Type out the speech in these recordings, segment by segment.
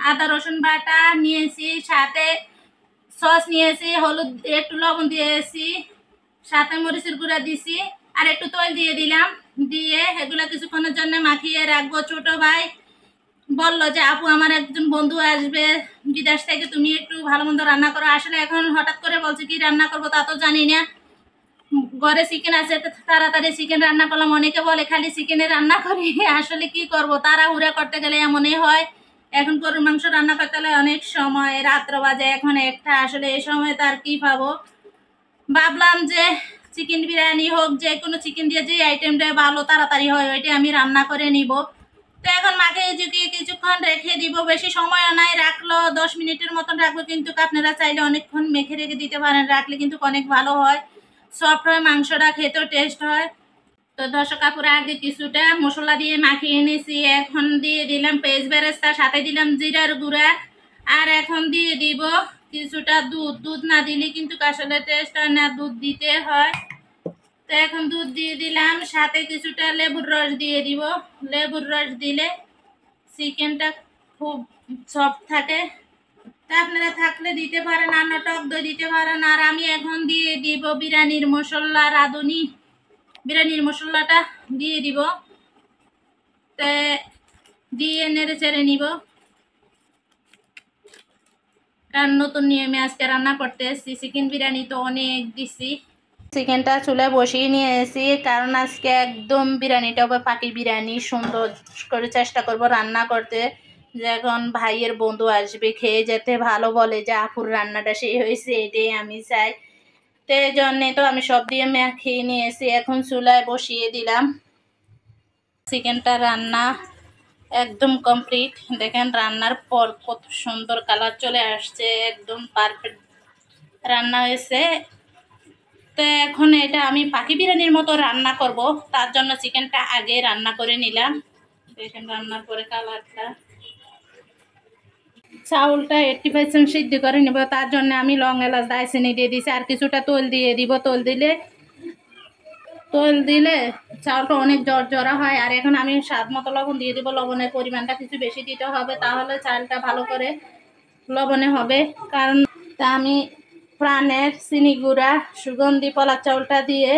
আদা রসুন বাটা নিয়েছি, সাথে সস নিয়েছি, হলুদ একটু লবণ দিয়েছি, সাথে মরিচের গুঁড়া দিছি, আর একটু তেল দিয়ে দিলাম। দিয়ে এগুলো কিছুক্ষণের জন্য মাখিয়ে রাখবো। ছোট ভাই বললো যে আপু আমার একজন বন্ধু আসবে বিদেশ থেকে, তুমি একটু ভালো মন্দ রান্না করো। আসলে এখন হঠাৎ করে বলছে কি রান্না করবো তা তো জানি না। ঘরে চিকেন আছে, তাড়াতাড়ি চিকেন রান্না করলাম। অনেকে বলে খালি চিকেনে রান্না করি, আসলে কি করব, তাড়াহুড়া করতে গেলে এমনই হয়। এখন গরুর মাংস রান্না করতে গেলে অনেক সময়, রাত্র বাজে এখন একটা, আসলে এই সময় তার কি পাবো। ভাবলাম যে চিকেন বিরিয়ানি হোক, যে কোনো চিকেন দিয়ে যে আইটেমটা ভালো তাড়াতাড়ি হয় ওইটা আমি রান্না করে নিব। তো এখন মাকে ঝুঁকিয়ে কিছুক্ষণ রেখে দিব, বেশি সময়ও নাই, রাখলো 10 মিনিটের মতন রাখবো। কিন্তু আপনারা চাইলে অনেকক্ষণ মেখে রেখে দিতে পারেন, রাখলে কিন্তু অনেক ভালো হয়, সফট হয়, মাংসটা খেতেও টেস্ট হয়। তো দর্শক কাপুরে আগে কিছুটা মশলা দিয়ে মাখিয়ে নিয়েছি। এখন দিয়ে দিলাম পেঁয়াজ বেরেস্তা, সাথে দিলাম জিরার গুঁড়া, আর এখন দিয়ে দিব কিছুটা দুধ। দুধ না দিলে কিন্তু আসলে টেস্ট হয় না, দুধ দিতে হয়। তো এখন দুধ দিয়ে দিলাম, সাথে কিছুটা লেবুর রস দিয়ে দিব। লেবুর রস দিলে চিকেনটা খুব সফট থাকে। তা আপনারা থাকলে দিতে পারেন, আর টক দই দিতে পারেন। আর আমি এখন দিয়ে দিব বিরিয়ানির মশলা, রাঁধুনি বিরিয়ানির মশলাটা দিয়ে দিব। তে দিয়ে নেড়ে চেড়ে নিব, কারণ নতুন নিয়মে আজকে রান্না করতে এসেছি। চিকেন বিরিয়ানি তো অনেক দিছি। চিকেনটা চুলে বসিয়ে নিয়ে এসেছি, কারণ আজকে একদম বিরিয়ানিটা হবে পাকি বিরিয়ানি, সুন্দর করে চেষ্টা করব রান্না করতে। যখন ভাইয়ের বন্ধু আসবে খেয়ে যেতে ভালো বলে যে আপুর রান্নাটা সেই হয়েছে, এটাই আমি চাই। তো এই জন্যে তো আমি সব দিয়ে মাখিয়ে নিয়েছি। এখন চুলায় বসিয়ে দিলাম। চিকেনটা রান্না একদম কমপ্লিট। দেখেন রান্নার পর কত সুন্দর কালার চলে আসছে, একদম পারফেক্ট রান্না হয়েছে। তো এখন এটা আমি পাখি বিরিয়ানির মতো রান্না করব, তার জন্য চিকেনটা আগে রান্না করে নিলাম। দেখেন রান্নার পরে কালারটা। চাউলটা 80% সিদ্ধ করে নেব, তার জন্য আমি লং এলাচ দারচিনি দিয়ে দিছি, আর কিছুটা তেল দিয়ে দিব। তেল দিলে চাউলটা অনেক জড়জড়া হয়। আর এখন আমি স্বাদ মতো লবণ দিয়ে দিব। লবণের পরিমাণটা কিছু বেশি দিতে হবে, তাহলে চালটা ভালো করে লবণে হবে। কারণ তা আমি প্রাণের চিনি গুঁড়া সুগন্ধি পলাশ চাউলটা দিয়ে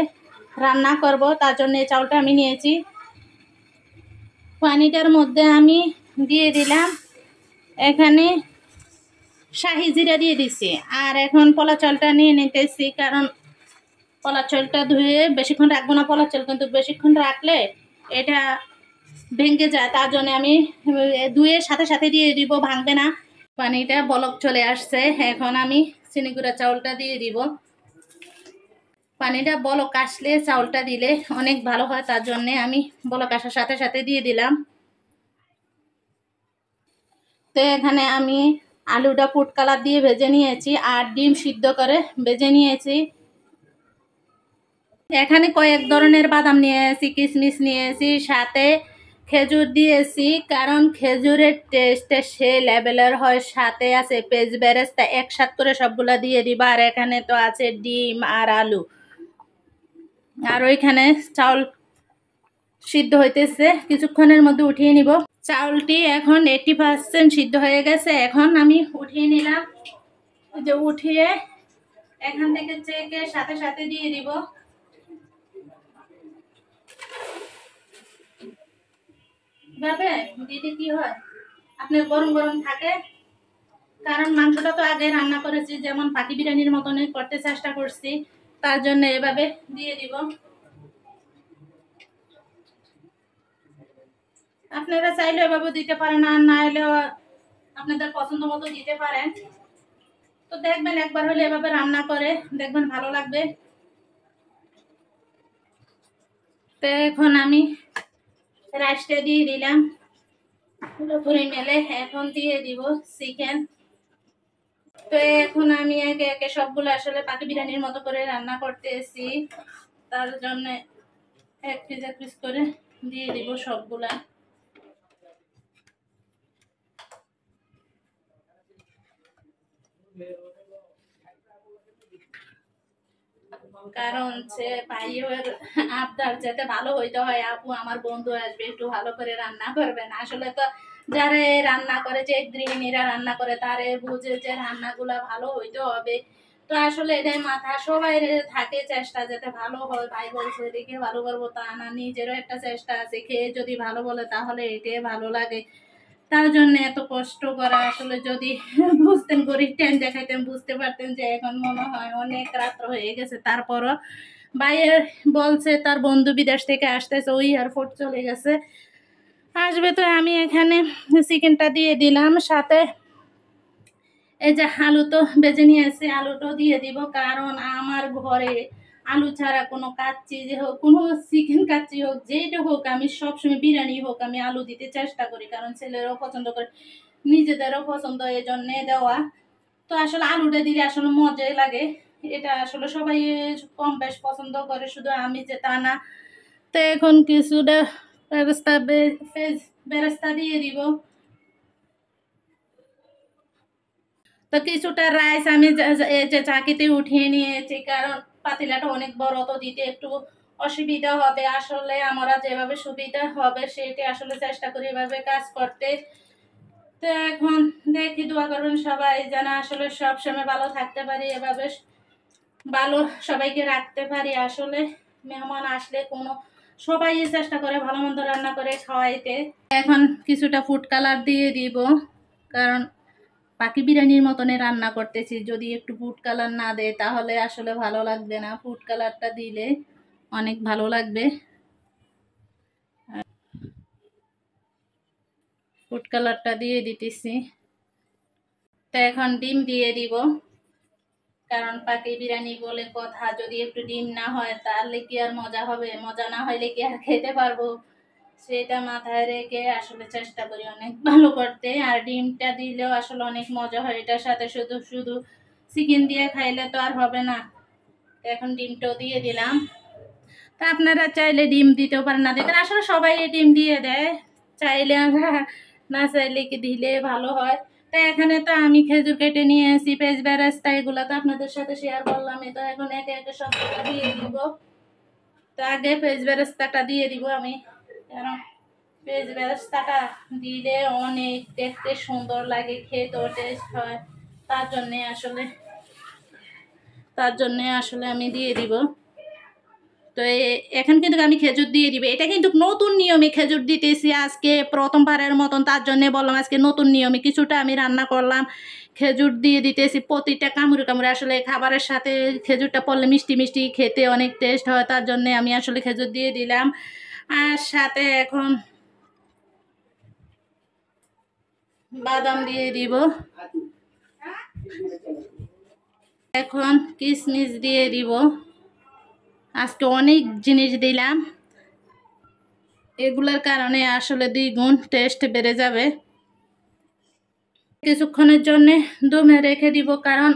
রান্না করব, তার জন্য এই চাউলটা আমি নিয়েছি। পানিটার মধ্যে আমি দিয়ে দিলাম এখানে শাহি জিরা দিয়ে দিছি। আর এখন পলাশ চাউলটা নিয়ে নিতেছি, কারণ পলাশ চাউলটা ধুয়ে বেশিক্ষণ রাখবো না। পলাশ চাউল কিন্তু বেশিক্ষণ রাখলে এটা ভেঙে যায়, তার জন্য আমি ধুয়ে সাথে সাথে দিয়ে দিব, ভাঙবে না। পানিটা বলক চলে আসছে, এখন আমি চিনি গুঁড়া চাউলটা দিয়ে দিব। পানিটা বলক আসলে চাউলটা দিলে অনেক ভালো হয়, তার জন্যে আমি বলক আসার সাথে সাথে দিয়ে দিলাম। তো এখানে আমি আলুটা ফুড কালার দিয়ে ভেজে নিয়েছি, আর ডিম সিদ্ধ করে ভেজে নিয়েছি। এখানে কয়েক ধরনের বাদাম নিয়েছি, কিশমিশ নিয়েছি, সাথে খেজুর দিয়েছি, কারণ খেজুরের টেস্টটা সে লেভেলের হয়। সাথে আছে পেঁয়াজ বেরেস্তা, একসাথে করে সবগুলা দিয়ে দিবা। আর এখানে তো আছে ডিম আর আলু। আর ওইখানে চাউল সিদ্ধ হইতেছে, কিছুক্ষণের মধ্যে উঠিয়ে নিব। চাউলটি এখন 80% সিদ্ধ হয়ে গেছে, এখন আমি উঠিয়ে নিলাম। যে উঠিয়ে এখান থেকে চেকে সাথে সাথে দিয়ে দিব। ভাবে দিদি কি হয় আপনার গরম গরম থাকে, কারণ মাংসটা তো আগে রান্না করেছি, যেমন পাখি বিরিয়ানির মতনই করতে চেষ্টা করছি, তার জন্য এভাবে দিয়ে দিব। আপনারা চাইলে এভাবে দিতে পারেন, আর না হলেও আপনাদের পছন্দ মতো দিতে পারেন। তো দেখবেন একবার হলে এভাবে রান্না করে দেখবেন, ভালো লাগবে। তো এখন আমি রাইসটা দিয়ে দিলাম পুরোপুরি মেলে। এখন দিয়ে দিব চিকেন। তো এখন আমি একে একে সবগুলো আসলে পাখি বিরিয়ানির মতো করে রান্না করতেছি, তার জন্য এক পিস এক পিস করে দিয়ে দিব সবগুলা। কারণ সে ভাইয়ের আবদার যাতে ভালো হইতে হয়, আপু আমার বন্ধু আসবে একটু ভালো করে রান্না করবেন। আসলে তো যারা রান্না করে, যে গৃহিণীরা রান্না করে তারে বুঝে যে রান্নাগুলা ভালো হইতে হবে। তো আসলে এটাই মাথা সবাই থাকে চেষ্টা যাতে ভালো হয়, ভাই বলছে দেখে ভালো করবো তা না, নিজেরও একটা চেষ্টা আছে, খেয়ে যদি ভালো বলে তাহলে এটাই ভালো লাগে। তার জন্য এত কষ্ট করা। আসলে যদি বুঝতেন গরিব টাইম দেখাইতেন বুঝতে পারতেন যে এখন মনে হয় অনেক রাত্র হয়ে গেছে। তারপরও ভাইয়ের বলছে তার বন্ধু বিদেশ থেকে আসতেছে, ওই এয়ারপোর্ট চলে গেছে, আসবে। তো আমি এখানে চিকেনটা দিয়ে দিলাম, সাথে এই যে আলু তো বেজে নিয়ে এসে আলুটাও দিয়ে দিব, কারণ আমার ঘরে আলু ছাড়া কোনো কাচ্চি যে হোক, কোনো চিকেন কাচ্চি হোক, যেটা হোক, আমি সবসময় বিরিয়ানি হোক আমি আলু দিতে চেষ্টা করি, কারণ ছেলেরাও পছন্দ করে, নিজেদেরও পছন্দ, এই জন্যে দেওয়া। তো আসলে আলুটা দিলে আসলে মজাই লাগে, এটা আসলে সবাই কম বেশ পছন্দ করে, শুধু আমি যে তা না। তো এখন কিছুটা বেরেস্তা দিয়ে দিব। তো কিছুটা রাইস আমি এই যে চাকিতে উঠিয়ে নিয়েছি, কারণ পাতিলাটা অনেক বড়, তো দিতে একটু অসুবিধা হবে। আসলে আমরা যেভাবে সুবিধা হবে সেটা আসলে চেষ্টা করি এভাবে কাজ করতে। তো এখন দেখি, দোয়া করবেন সবাই যেন আসলে সব সময় ভালো থাকতে পারি, এভাবে ভালো সবাইকে রাখতে পারি। আসলে মেহমান আসলে কোনো সবাই চেষ্টা করে ভালো মন্দ রান্না করে খাওয়াইতে। এখন কিছুটা ফুড কালার দিয়ে দিব, কারণ বাকি বিরিয়ানির মতনে রান্না করতেছি, যদি একটু ফুড কালার না দেয় তাহলে আসলে ভালো লাগবে না, ফুড কালারটা দিলে অনেক ভালো লাগবে। ফুড কালারটা দিয়ে দিতেছি। তো এখন ডিম দিয়ে দিব, কারণ পাকি বিরিয়ানি বলে কথা, যদি একটু ডিম না হয় তাহলে কি আর মজা হবে, মজা না হইলে কি আর খেতে পারবো, সেটা মাথায় রেখে আসলে চেষ্টা করি অনেক ভালো করতে। আর ডিমটা দিলেও আসলে অনেক মজা হয়, এটার সাথে শুধু শুধু চিকেন দিয়ে খাইলে তো আর হবে না। এখন ডিমটাও দিয়ে দিলাম। তা আপনারা চাইলে ডিম দিতেও পারেন, না দিতে আসলে সবাই ডিম দিয়ে দেয়, চাইলে আমরা না চাইলে কি দিলে ভালো হয়। তা এখানে তো আমি খেজুর কেটে নিয়ে এসি, পেঁয়াজ বেরেস্তা এগুলো তো আপনাদের সাথে শেয়ার করলাম, তো এখন একে একে সব দিয়ে দিব। তো আগে পেঁয়াজ বেরেস্তাটা দিয়ে দিব আমি, কারণ পেঁয়াজ বেরেস্তাটা দিলে অনেক দেখতে সুন্দর লাগে, খেতেও টেস্ট হয়, তার জন্যে আসলে আমি দিয়ে দিব। তো এখন কিন্তু আমি খেজুর দিয়ে দিবে, এটা কিন্তু নতুন নিয়মে খেজুর দিতেছি আজকে প্রথমবারের মতন, তার জন্য বললাম আজকে নতুন নিয়মে কিছুটা আমি রান্না করলাম, খেজুর দিয়ে দিতেছি প্রতিটা কামড়ে কামড়ে। আসলে খাবারের সাথে খেজুরটা পড়লে মিষ্টি মিষ্টি খেতে অনেক টেস্ট হয়, তার জন্য আমি আসলে খেজুর দিয়ে দিলাম। আর সাথে এখন বাদাম দিয়ে দিব, এখন কিশমিশ দিয়ে দিব। আজকে অনেক জিনিস দিলাম, এগুলোর কারণে আসলে 2 গুণ টেস্ট বেড়ে যাবে। কিছুক্ষণের জন্য দমে রেখে দিব, কারণ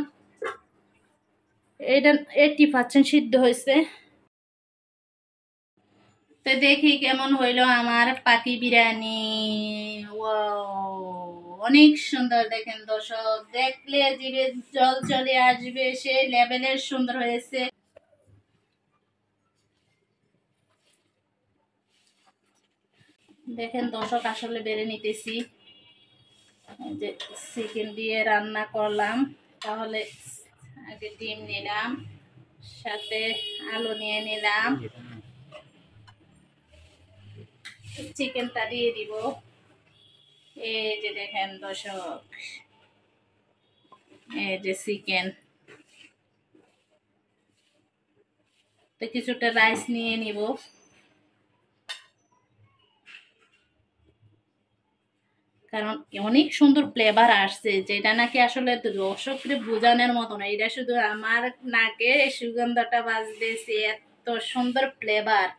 এটা 80% সিদ্ধ হয়েছে। তো দেখি কেমন হইলো আমার পাকি বিরিয়ানি। অনেক সুন্দর, দেখেন দর্শক, দেখলে জিভে জল চলে আসবে, সে লেভেলের সুন্দর হয়েছে। দেখেন দর্শক, আসলে বেড়ে নিতেছি, যে চিকেন দিয়ে রান্না করলাম, তাহলে আগে ডিম নিলাম, সাথে আলু নিয়ে নিলাম, চিকেনটা দিয়ে দিব। এই যে দেখেন দর্শক, এই যে চিকেন। তো কিছুটা রাইস নিয়ে নিব, কারণ অনেক সুন্দর ফ্লেভার আসছে, যেটা নাকি আসলে দর্শককে বোঝানোর মতো না, এটা শুধু আমার নাকে সুগন্ধটা বাজতেছে, এত সুন্দর ফ্লেভার।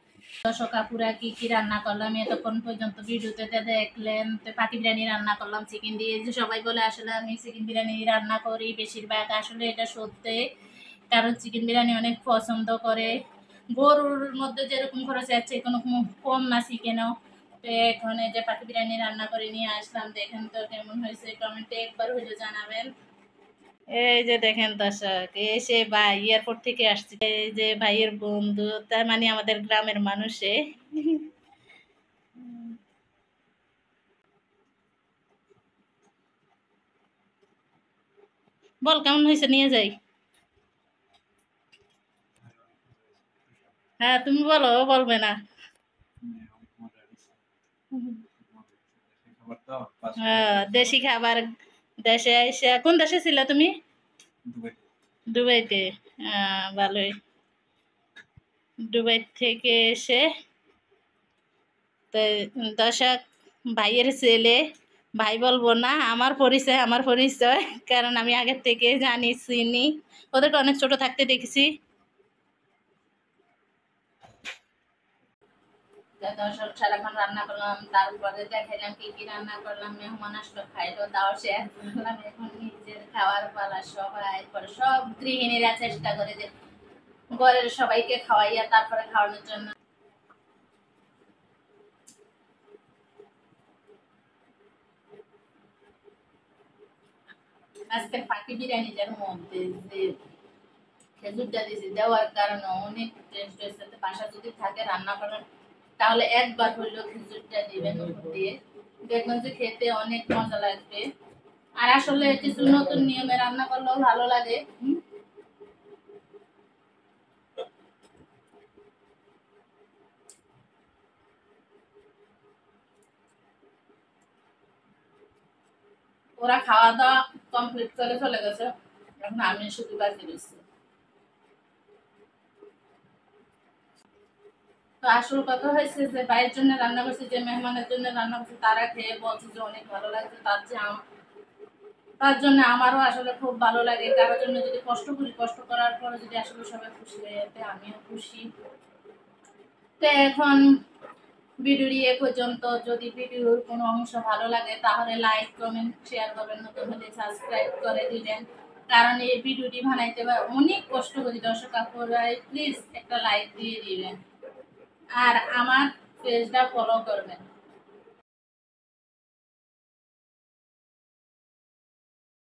দর্শক আপুরা কি কি রান্না করলাম এতক্ষণ পর্যন্ত ভিডিওতে দেখলেন। তো পাকি বিরিয়ানি রান্না করলাম চিকেন দিয়ে, যে সবাই বলে আসলে আমি চিকেন বিরিয়ানি রান্না করি বেশিরভাগ, আসলে এটা সত্যি, কারণ চিকেন বিরিয়ানি অনেক পছন্দ করে। গরুর মধ্যে যেরকম খরচ আছে কোনো কম না চিকেনও। তো এখন এই যে পাকি বিরিয়ানি রান্না করে নিয়ে আসলাম, দেখেন তো কেমন হয়েছে, কমেন্টে একবার হইলে জানাবেন। এই যে দেখেন দর্শক, এসে ভাই এয়ারপোর্ট থেকে আসছে, এই যে ভাইয়ের বন্ধু, তার মানে আমাদের গ্রামের মানুষে। বল কেমন হয়েছে, নিয়ে যাই। হ্যাঁ তুমি বলো, ও বলবে না। হ্যাঁ দেশি খাবার। দেশে এসে, কোন দেশে ছিল তুমি? দুবাইতে। ভালোই। দুবাই থেকে এসে তো দর্শক, ভাইয়ের ছেলে, ভাই বলবো না, আমার পরিচয় কারণ আমি আগের থেকে জানি, চিনি, ওদেরকে অনেক ছোট থাকতে দেখেছি। দর্শক সারাক্ষণ রান্না করলাম, তারপরে দেখাইলাম কি কি রান্না করলাম, মেহমান আসলো খাইলো, তাও শেয়ার করলাম। এখন নিজের খাওয়ার পালা, সবাই পরে সব গৃহিণীরা চেষ্টা করে যে ঘরের সবাইকে খাওয়াইয়া তারপরে খাওয়ানোর জন্য। আজকে ফাঁকি বিরিয়ানিটার মধ্যে যে খেজুরটা দিয়েছি, দেওয়ার কারণে অনেক টেস্ট হয়েছে। বাসা যদি থাকে রান্না করেন তাহলে একবার হইলেও খেজুরটা দিবেন উপর দিয়ে, দেখবেন যে খেতে অনেক মজা লাগবে। আর আসলে কিছু নতুন নিয়মে রান্না করলেও ভালো লাগে। ওরা খাওয়া দাওয়া কমপ্লিট করে চলে গেছে, এখন আমি শুধু বাকি রয়েছি। তো আসল কথা হয়েছে যে ভাইয়ের জন্য রান্না করছি, যে মেহমানের জন্য রান্না করছি, তারা খেয়ে বলছে যে অনেক ভালো লাগছে। তার জন্য আমারও আসলে খুব ভালো লাগে। কারোর জন্য যদি কষ্ট করি, কষ্ট করার পরে যদি আসলে সবাই খুশি হয়ে যেতে, আমিও খুশি। তো এখন ভিডিওটি এ পর্যন্ত। যদি ভিডিওর কোনো অংশ ভালো লাগে তাহলে লাইক কমেন্ট শেয়ার করবেন, নতুন হলে সাবস্ক্রাইব করে দিবেন। কারণ এই ভিডিওটি বানাইতে অনেক কষ্ট করি দর্শক আপুরা, প্লিজ একটা লাইক দিয়ে দিবেন আর আমার পেজটা ফলো করবেন।